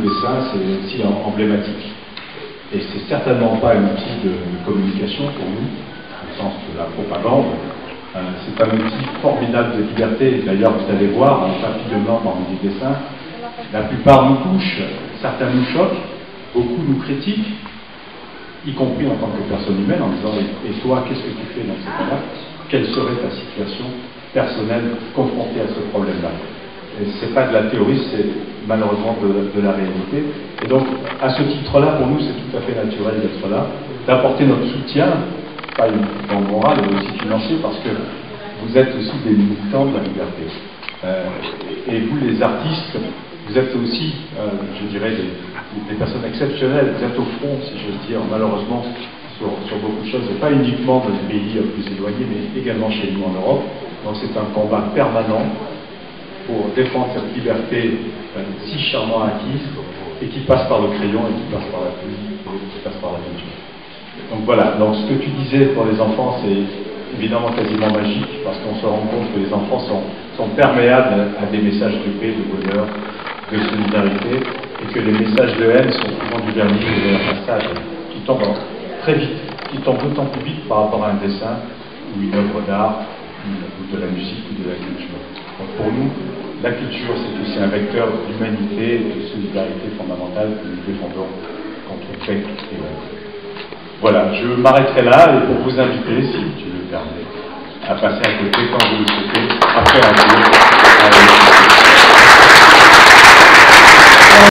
dessin, c'est aussi emblématique. Et c'est certainement pas un outil de communication pour nous, au sens de la propagande. C'est un outil formidable de liberté. D'ailleurs, vous allez voir, un papillonnant dans les dessins, la plupart nous touchent, certains nous choquent, beaucoup nous critiquent, y compris en tant que personne humaine, en disant « Et toi, qu'est-ce que tu fais dans ce cas-là? Quelle serait ta situation personnelle confrontée à ce problème-là » C'est pas de la théorie, c'est malheureusement de la réalité. Et donc, à ce titre-là, pour nous, c'est tout à fait naturel d'être là, d'apporter notre soutien, pas uniquement moral, mais aussi financier, parce que vous êtes aussi des militants de la liberté. Et vous, les artistes, vous êtes aussi, je dirais, des personnes exceptionnelles. Vous êtes au front, si j'ose dire, malheureusement, sur beaucoup de choses, et pas uniquement dans les pays plus éloignés, mais également chez nous en Europe. Donc c'est un combat permanent pour défendre cette liberté si chèrement acquise, et qui passe par le crayon, et qui passe par la musique, et qui passe par la culture. Donc voilà, donc ce que tu disais pour les enfants, c'est évidemment quasiment magique, parce qu'on se rend compte que les enfants sont perméables à des messages de paix, de bonheur, de solidarité, et que les messages de haine sont souvent du vernis de leur passage, qui tombent très vite, qui tombent d'autant plus vite par rapport à un dessin, ou une œuvre d'art, ou de la musique, ou de la culture. Donc pour nous, la culture, c'est aussi un vecteur d'humanité et de solidarité fondamentale que nous défendons contre le fait et voilà, je m'arrêterai là et pour vous inviter, si tu le permets, à passer à côté quand vous le souhaitez, après un tour.